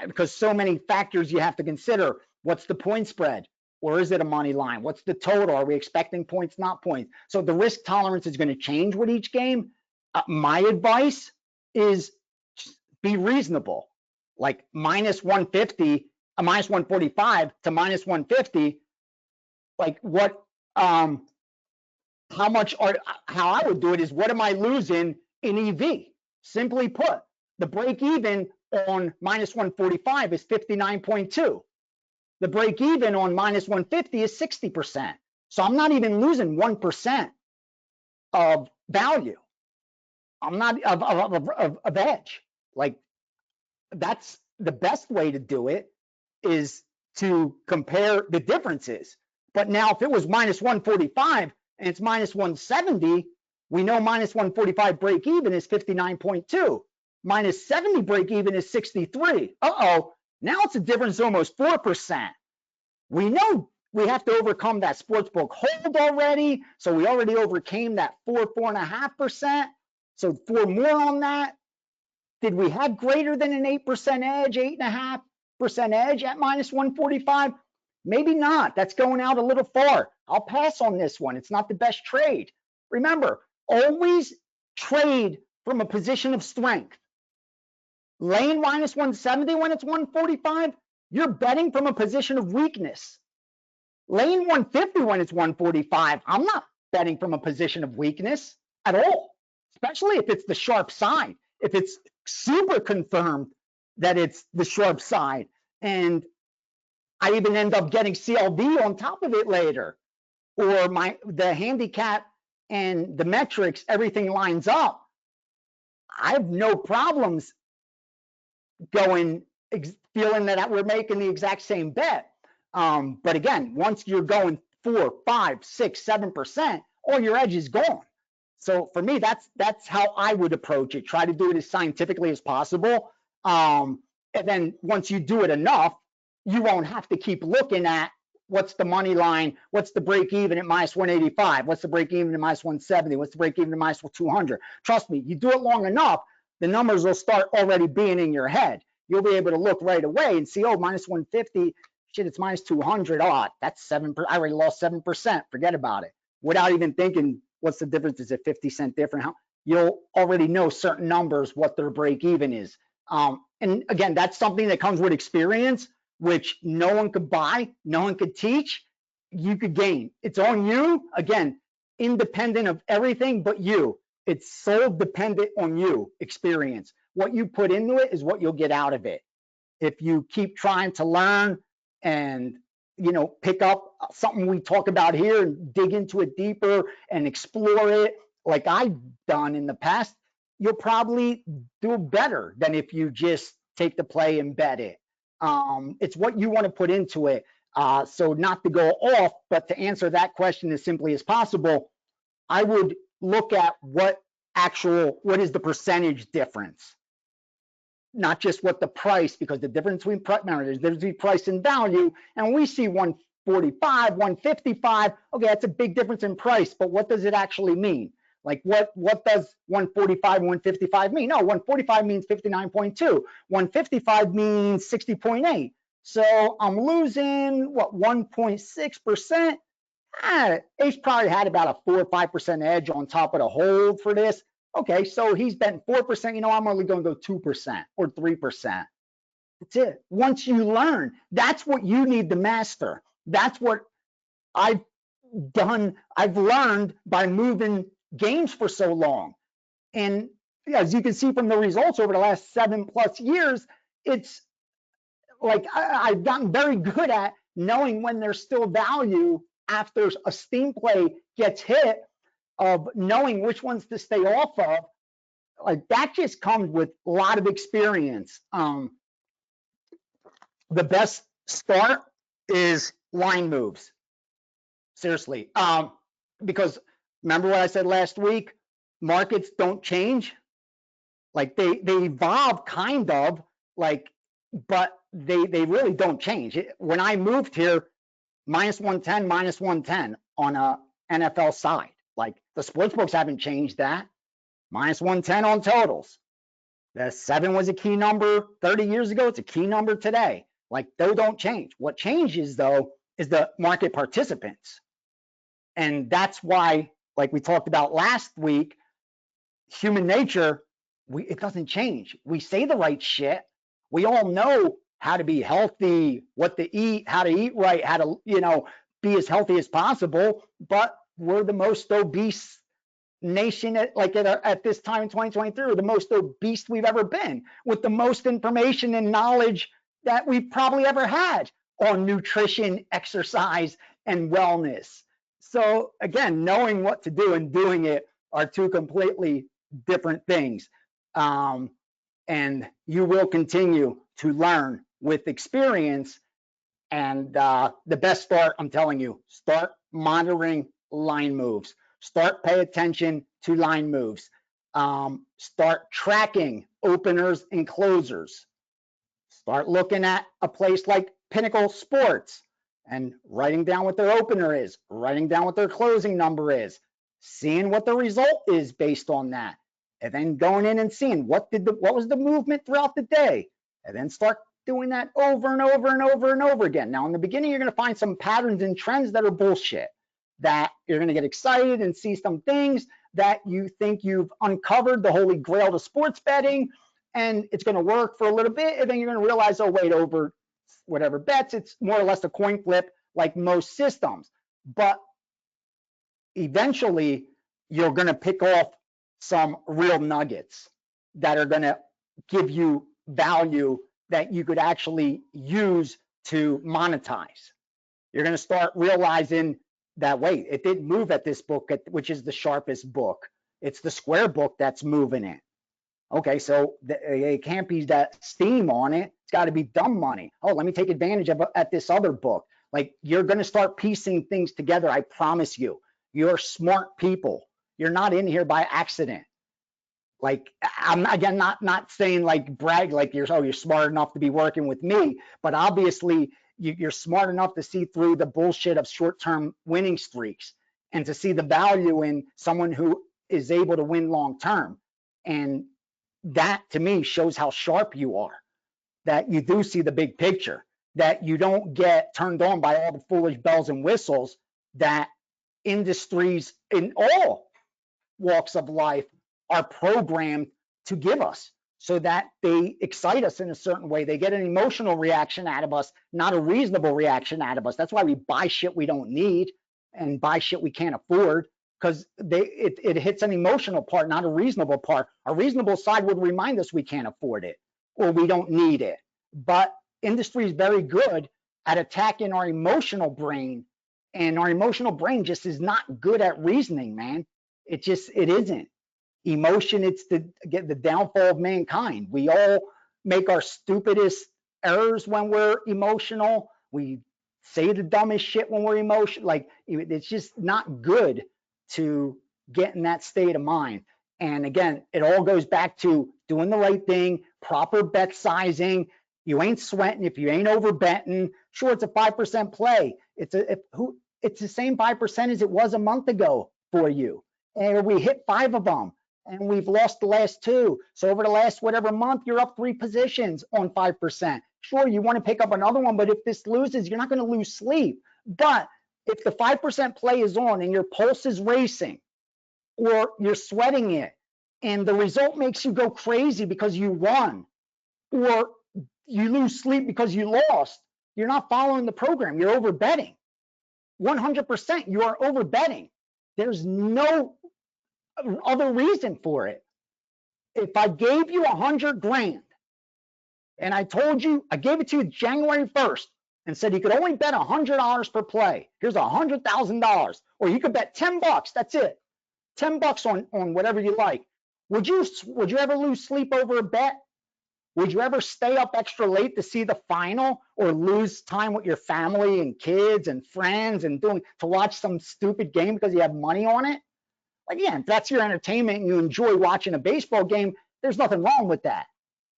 because so many factors you have to consider. What's the point spread? Or is it a money line? What's the total? Are we expecting points, not points? So the risk tolerance is going to change with each game. My advice is be reasonable. Like -150, -145 to -150. Like what? How I would do it is, what am I losing in EV? Simply put, the break even on -145 is 59.2. The break even on -150 is 60%. So I'm not even losing 1% of value. I'm not of edge. Like, that's the best way to do it, is to compare the differences. But now if it was -145 and it's -170, we know -145 break even is 59.2. -70 break even is 63. Now it's a difference of almost 4%. We know we have to overcome that sportsbook hold already. So we already overcame that 4.5%. So 4 more on that. Did we have greater than an 8% edge, 8.5% edge at -145? Maybe not. That's going out a little far. I'll pass on this one. It's not the best trade. Remember, always trade from a position of strength. Laying -170 when it's 145, you're betting from a position of weakness. Laying 150 when it's 145, I'm not betting from a position of weakness at all, especially if it's the sharp side. If it's super confirmed that it's the sharp side, and I even end up getting CLV on top of it later, or the handicap and the metrics, everything lines up, I have no problems feeling that we're making the exact same bet. But again, once you're going 4, 5, 6, 7%, all your edge is gone. So for me, that's how I would approach it. Try to do it as scientifically as possible. And then once you do it enough, you won't have to keep looking at what's the money line, what's the break even at -185, what's the break even at -170, what's the break even at -200. Trust me, you do it long enough, the numbers will start already being in your head. You'll be able to look right away and see, oh, -150, shit, it's -200. Oh, that's 7%. I already lost 7%. Forget about it. Without even thinking, what's the difference? Is it 50 cent different? you'll already know certain numbers, what their break even is. And again, that's something that comes with experience, which no one could buy, no one could teach. You could gain. It's on you. Again, independent of everything but you. It's so dependent on you, experience. What you put into it is what you'll get out of it. If you keep trying to learn and pick up something we talk about here and dig into it deeper and explore it like I've done in the past, you'll probably do better than if you just take the play and bet it. It's what you want to put into it. So not to go off, but to answer that question as simply as possible, I would look at what is the percentage difference, not just what the price, because the difference between there's difference between price and value, and we see 145, 155. Okay, that's a big difference in price, but what does it actually mean? Like what does 145, 155 mean? No, 145 means 59.2. 155 means 60.8. So I'm losing what, 1.6%? Ace probably had about a 4 or 5% edge on top of the hold for this. Okay, so he's betting 4%. I'm only going to go 2% or 3%. That's it. Once you learn, that's what you need to master. That's what I've done. I've learned by moving games for so long. And as you can see from the results over the last 7+ years, it's like I've gotten very good at knowing when there's still value after a steam play gets hit, of knowing which ones to stay off of. Like that just comes with a lot of experience. The best start is line moves. Seriously. Because remember what I said last week? Markets don't change. Like they evolve kind of, like, but they really don't change. When I moved here, -110, -110 on a NFL side. Like the sports books haven't changed that. -110 on totals. The 7 was a key number 30 years ago. It's a key number today. Like those don't change. What changes though is the market participants. And that's why, like we talked about last week, human nature, it doesn't change. We say the right shit. We all know how to be healthy, what to eat, how to eat right, how to, be as healthy as possible. But we're the most obese nation at this time in 2023. We're the most obese we've ever been, with the most information and knowledge that we've probably ever had on nutrition, exercise, and wellness. So again, knowing what to do and doing it are two completely different things. And you will continue to learn with experience. And the best start, I'm telling you, start monitoring line moves. Start pay attention to line moves. Start tracking openers and closers. Start looking at a place like Pinnacle Sports and writing down what their opener is, writing down what their closing number is, seeing what the result is based on that, and then going in and seeing what was the movement throughout the day, and then start doing that over and over and over and over again. Now, in the beginning, you're going to find some patterns and trends that are bullshit, that you're going to get excited and see some things that you think you've uncovered the holy grail to sports betting, and it's going to work for a little bit, and then you're going to realize, oh wait, over whatever bets, it's more or less a coin flip like most systems. But eventually, you're going to pick off some real nuggets that are going to give you value that you could actually use to monetize. You're going to start realizing that, wait, it didn't move at this book, which is the sharpest book. It's the square book that's moving it. Okay, so it can't be that steam on it. It's got to be dumb money. Oh, let me take advantage of at this other book. Like, you're going to start piecing things together. I promise you. You're smart people. You're not in here by accident. Like, I'm again not saying like brag like you're smart enough to be working with me, but obviously you're smart enough to see through the bullshit of short-term winning streaks and to see the value in someone who is able to win long-term. And that to me shows how sharp you are, that you do see the big picture, that you don't get turned on by all the foolish bells and whistles that industries in all walks of life are programmed to give us, so that they excite us in a certain way. They get an emotional reaction out of us, not a reasonable reaction out of us. That's why we buy shit we don't need and buy shit we can't afford, because it hits an emotional part, not a reasonable part. A reasonable side would remind us we can't afford it or we don't need it. But industry is very good at attacking our emotional brain, and our emotional brain just is not good at reasoning, man. It isn't. Emotion, it's the downfall of mankind. We all make our stupidest errors when we're emotional. We say the dumbest shit when we're emotional. Like, it's just not good to get in that state of mind. And again, it all goes back to doing the right thing, proper bet sizing. You ain't sweating if you ain't over betting. Sure, it's a 5% play. It's the same 5% as it was a month ago for you. And we hit 5 of them, and we've lost the last 2. So over the last whatever month, you're up 3 positions on 5%. Sure, you want to pick up another one, but if this loses, you're not going to lose sleep. But if the 5% play is on and your pulse is racing, or you're sweating it, and the result makes you go crazy because you won, or you lose sleep because you lost, you're not following the program. You're over betting. 100%, you are over betting. There's no other reason for it. If I gave you 100 grand and I told you, I gave it to you January 1st and said you could only bet $100 per play, here's $100,000, or you could bet 10 bucks, that's it. 10 bucks on whatever you like. Would you ever lose sleep over a bet? Would you ever stay up extra late to see the final, or lose time with your family and kids and friends and to watch some stupid game because you have money on it? Again, if that's your entertainment and you enjoy watching a baseball game, there's nothing wrong with that.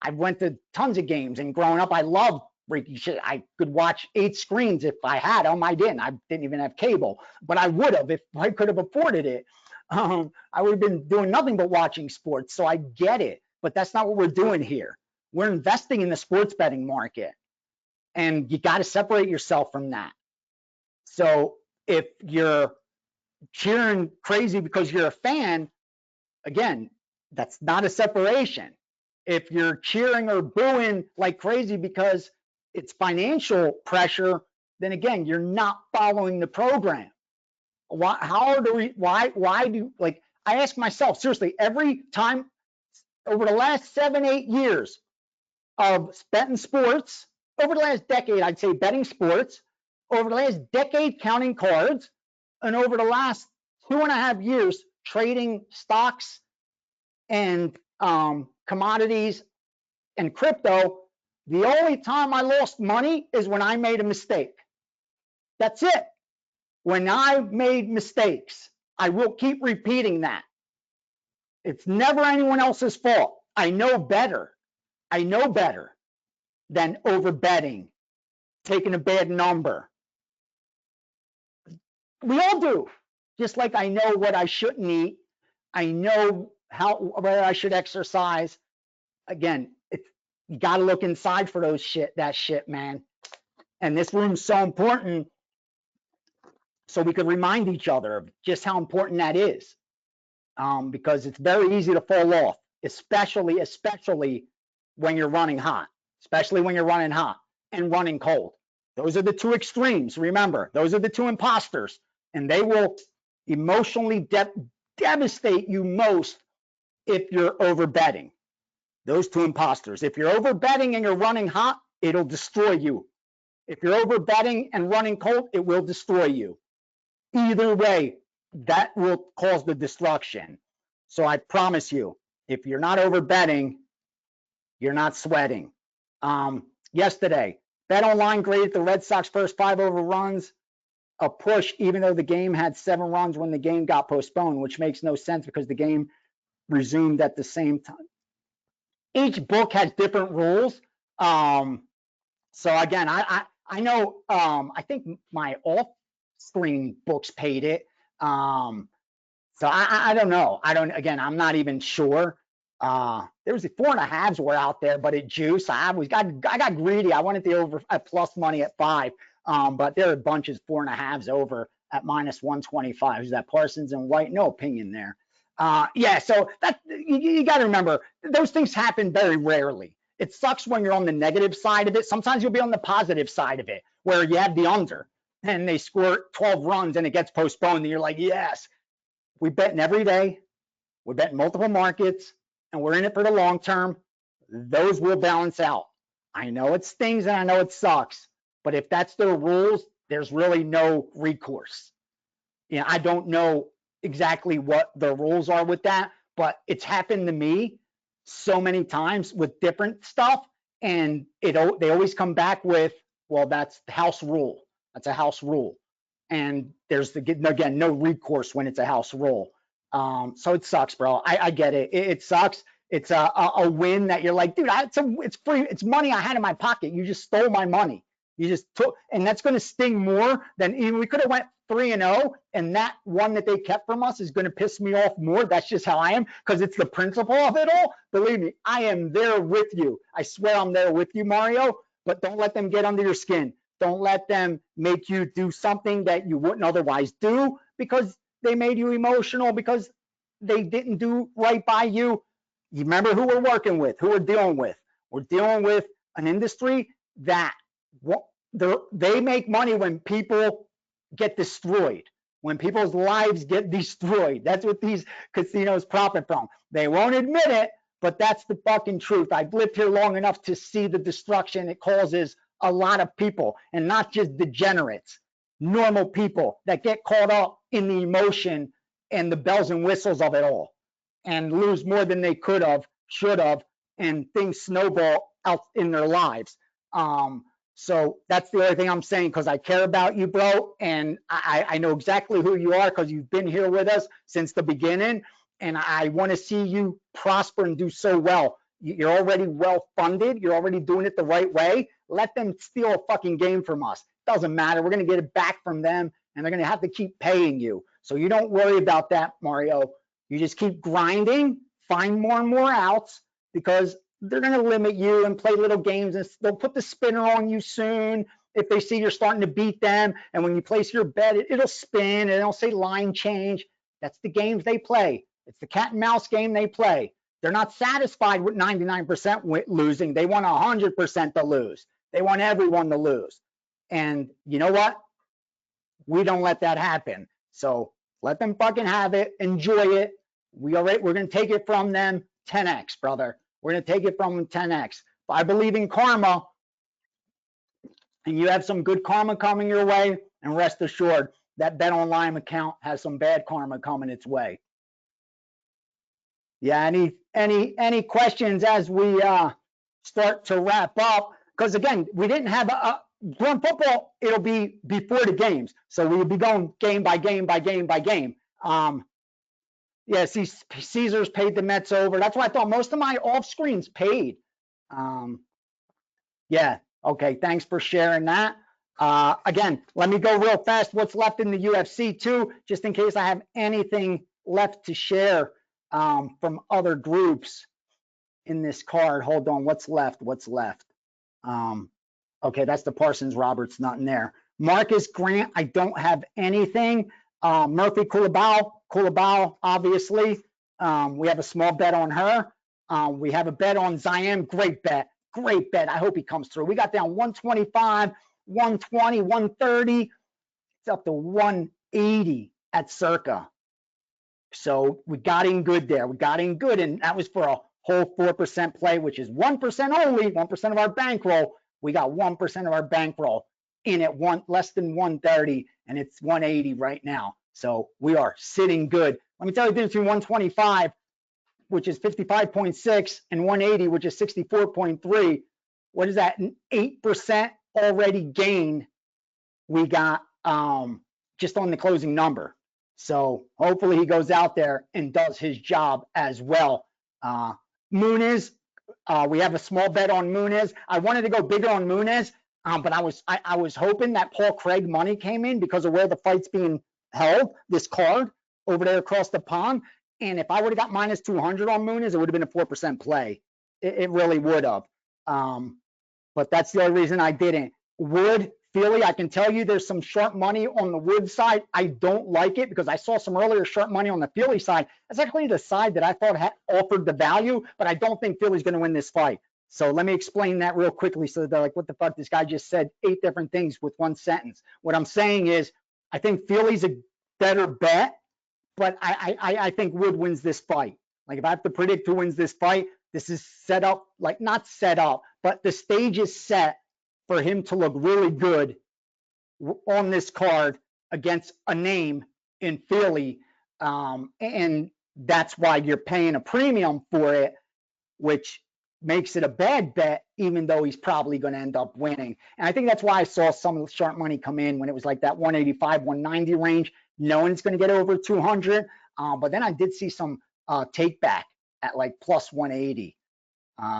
I went to tons of games, and growing up, I loved freaky shit. I could watch 8 screens if I had them. I didn't. I didn't even have cable, but I would have if I could have afforded it. I would have been doing nothing but watching sports. So I get it, but that's not what we're doing here. We're investing in the sports betting market, and you got to separate yourself from that. So if you're cheering crazy because you're a fan, again, that's not a separation. If you're cheering or booing like crazy because it's financial pressure, then again, you're not following the program. Why do, like, I ask myself, seriously, every time over the last 7-8 years of betting sports, over the last decade, I'd say betting sports, over the last decade counting cards, and over the last 2.5 years trading stocks and commodities and crypto, the only time I lost money is when I made a mistake. That's it. When I made mistakes, I will keep repeating that. It's never anyone else's fault. I know better. I know better than over betting, taking a bad number. We all do. Just like I know what I shouldn't eat. I know whether I should exercise. Again, you got to look inside for that shit, man. And this room's so important, so we could remind each other of just how important that is. Because it's very easy to fall off, especially when you're running hot, especially when you're running hot and running cold. Those are the 2 extremes. Remember, those are the 2 imposters, and they will emotionally devastate you most if you're over betting. Those 2 imposters. If you're over betting and you're running hot, it'll destroy you. If you're over betting and running cold, it will destroy you. Either way, that will cause the destruction. So I promise you, if you're not over betting, you're not sweating. Yesterday, BetOnline graded the Red Sox first 5 overruns a push, even though the game had 7 runs when the game got postponed, which makes no sense because the game resumed at the same time. Each book has different rules. So again, I know, I think my off-screen books paid it. So I don't know. Again, I'm not even sure. There was 4.5s were out there, but it juiced. I got greedy. I wanted the over at plus money at 5. But there are bunches 4.5s over at -125. Is that Parsons and White? No opinion there. Yeah, so that you got to remember, those things happen very rarely. It sucks when you're on the negative side of it. Sometimes you'll be on the positive side of it, where you have the under and they score 12 runs and it gets postponed. And you're like, yes, we betting every day. We're betting multiple markets and we're in it for the long term. Those will balance out. I know it stings and I know it sucks, but if that's their rules, there's really no recourse. I don't know exactly what the rules are with that, but it's happened to me so many times with different stuff, and they always come back with, well, that's the house rule. That's a house rule, and there's again no recourse when it's a house rule. So it sucks, bro. I get it. It sucks. It's a win that you're like, dude, it's free. It's money I had in my pocket. You just stole my money. You just took, and that's going to sting more than even we could have went 3-0, and that one that they kept from us is going to piss me off more. That's just how I am, because it's the principle of it all. Believe me, I am there with you. I swear I'm there with you, Mario, but don't let them get under your skin. Don't let them make you do something that you wouldn't otherwise do because they made you emotional, because they didn't do right by you. You remember who we're working with, who we're dealing with. We're dealing with an industry that they make money when people get destroyed, when people's lives get destroyed. That's what these casinos profit from. They won't admit it, but that's the fucking truth. I've lived here long enough to see the destruction it causes a lot of people, and not just degenerates, normal people that get caught up in the emotion and the bells and whistles of it all and lose more than they could have, should have, and things snowball out in their lives. So that's the only thing I'm saying, because I care about you, bro, and I know exactly who you are because you've been here with us since the beginning, and I want to see you prosper and do so well. You're already well funded. You're already doing it the right way. Let them steal a fucking game from us. Doesn't matter. We're going to get it back from them, and they're going to have to keep paying you. So you don't worry about that, Mario. You just keep grinding, find more and more outs, because they're going to limit you and play little games, and they'll put the spinner on you soon if they see you're starting to beat them. And when you place your bet, it'll spin and it'll say line change. That's the games they play. It's the cat and mouse game they play. They're not satisfied with 99% losing. They want 100% to lose. They want everyone to lose. And you know what? We don't let that happen. So let them fucking have it. Enjoy it. We're going to take it from them 10x, brother. We're going to take it from them 10x. If I believe in karma, and you have some good karma coming your way, and rest assured, that Bet Online account has some bad karma coming its way. Yeah, any questions as we start to wrap up? Because again, we didn't have during football, it'll be before the games, so we'll be going game by game by game by game. Yeah, see, Caesars paid the Mets over. That's why I thought most of my off screens paid. Yeah, okay, thanks for sharing that. Again, let me go real fast what's left in the UFC too, just in case I have anything left to share from other groups in this card. Hold on, what's left? Okay, that's the Parsons Roberts, not in there. Marcus Grant, I don't have anything. Murphy Culibao, obviously. We have a small bet on her. We have a bet on Ziam. Great bet. I hope he comes through. We got down 125, 120, 130. It's up to 180 at Circa. So we got in good there. And that was for a whole 4% play, which is 1% only, 1% of our bankroll. We got 1% of our bankroll in at less than 130, and it's 180 right now. So we are sitting good. Let me tell you the difference between 125, which is 55.6, and 180, which is 64.3. What is that? An 8% already gain we got just on the closing number. So hopefully he goes out there and does his job as well. Muniz, we have a small bet on Muniz. I wanted to go bigger on Muniz, but I was hoping that Paul Craig money came in because of where the fight's being held, this card over there across the pond. And if I would have got minus 200 on Muniz, it would have been a 4% play. It really would have. But that's the only reason I didn't. Wood, Philly, I can tell you there's some sharp money on the Wood side. I don't like it because I saw some earlier sharp money on the Philly side. That's actually the side that I thought offered the value, but I don't think Philly's going to win this fight. So let me explain that real quickly so they're like, what the fuck? This guy just said 8 different things with one sentence. What I'm saying is I think Philly's a better bet, but I think Wood wins this fight. Like if I have to predict who wins this fight, this is set up, like not set up, but the stage is set for him to look really good on this card against a name in Philly. And that's why you're paying a premium for it, which makes it a bad bet, even though he's probably going to end up winning. And I think that's why I saw some of the sharp money come in when it was like that 185, 190 range. No one's going to get over 200. But then I did see some take back at like plus 180.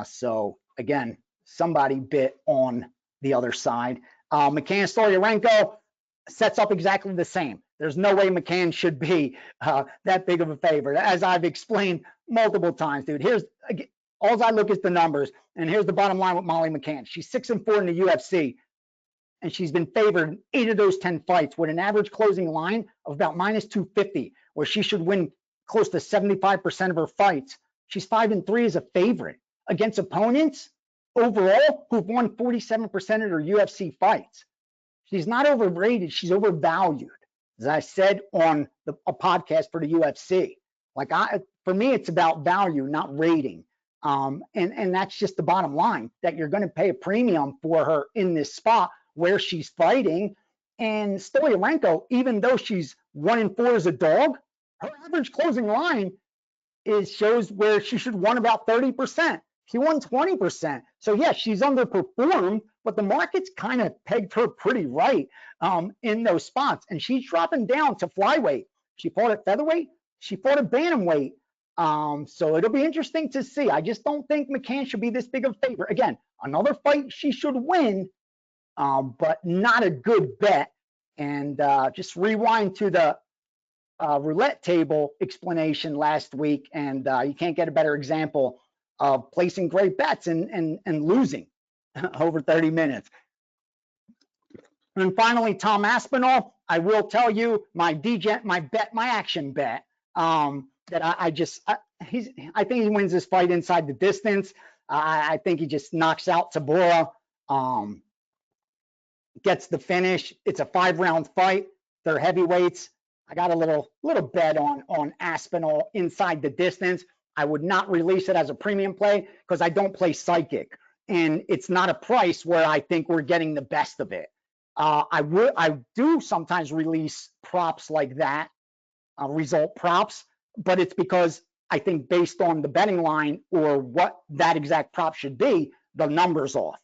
So again, somebody bit on the other side. McCann Stolyarenko sets up exactly the same. There's no way McCann should be that big of a favorite. As I've explained multiple times, dude, here's, all I look is the numbers, and here's the bottom line with Molly McCann. She's 6-4 in the UFC, and she's been favored in 8 of those 10 fights with an average closing line of about minus 250, where she should win close to 75% of her fights. She's 5-3 as a favorite against opponents overall who've won 47% of their UFC fights. She's not overrated, she's overvalued, as I said on a podcast for the UFC. Like for me, it's about value, not rating. And that's just the bottom line, that you're going to pay a premium for her in this spot where she's fighting. And Stolyarenko, even though she's 1-4 as a dog, her average closing line shows where she should won about 30%. She won 20%. So yeah, she's underperformed, but the market's kind of pegged her pretty right in those spots. And she's dropping down to flyweight. She fought at featherweight. She fought at bantamweight. So it'll be interesting to see. I just don't think McCann should be this big of a favorite. Again, another fight she should win, but not a good bet. And just rewind to the roulette table explanation last week, and you can't get a better example of placing great bets and losing over 30 minutes. And finally, Tom Aspinall, I will tell you my action bet. That I think he wins this fight inside the distance. I think he just knocks out Tabora, gets the finish. It's a 5-round fight. They're heavyweights. I got a little bet on Aspinall inside the distance. I would not release it as a premium play because I don't play psychic, and it's not a price where I think we're getting the best of it. I do sometimes release props like that, result props. But it's because I think based on the betting line or what that exact prop should be, the number's off.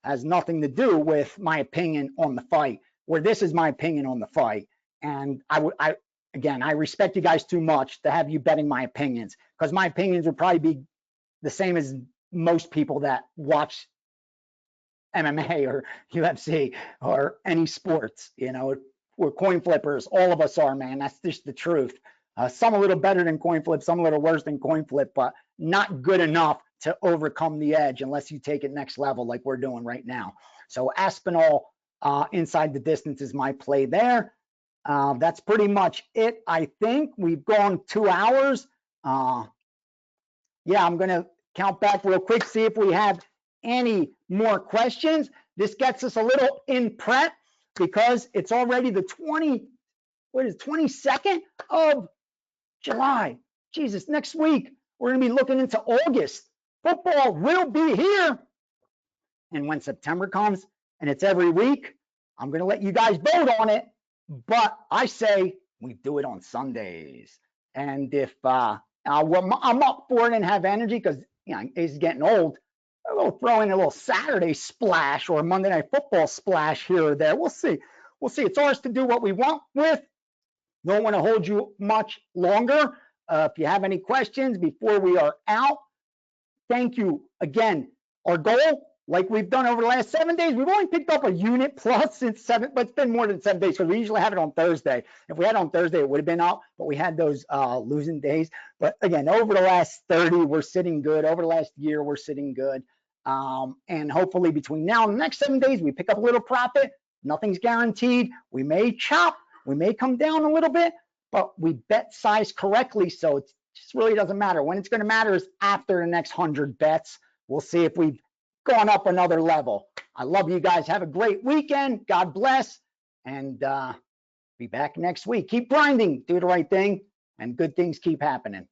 It has nothing to do with my opinion on the fight, where this is my opinion on the fight. And I respect you guys too much to have you betting my opinions, because my opinions would probably be the same as most people that watch MMA or UFC or any sports. You know, we're coin flippers. All of us are, man. That's just the truth. Some a little better than coin flip, some a little worse than coin flip, but not good enough to overcome the edge unless you take it next level like we're doing right now. So Aspinall inside the distance is my play there. That's pretty much it. I think we've gone 2 hours. Yeah, I'm going to count back real quick, see if we have any more questions. This gets us a little in prep because it's already the 22nd of July. Jesus, next week, we're going to be looking into August. Football will be here. And when September comes, and it's every week, I'm going to let you guys vote on it. But I say we do it on Sundays. And if I'm up for it and have energy, because it's getting old, we'll throw in a little Saturday splash or a Monday Night Football splash here or there. We'll see. It's ours to do what we want with. Don't want to hold you much longer. If you have any questions before we are out, thank you again. Our goal, like we've done over the last 7 days, we've only picked up a unit plus since 7, but it's been more than 7 days because we usually have it on Thursday. If we had it on Thursday, it would have been up, but we had those losing days. But again, over the last 30, we're sitting good. Over the last year, we're sitting good. And hopefully between now and the next 7 days, we pick up a little profit. Nothing's guaranteed. We may chop, we may come down a little bit, but we bet size correctly, so it just really doesn't matter. When it's going to matter is after the next 100 bets. We'll see if we've gone up another level. I love you guys. Have a great weekend. God bless, and be back next week. Keep grinding, do the right thing, and good things keep happening.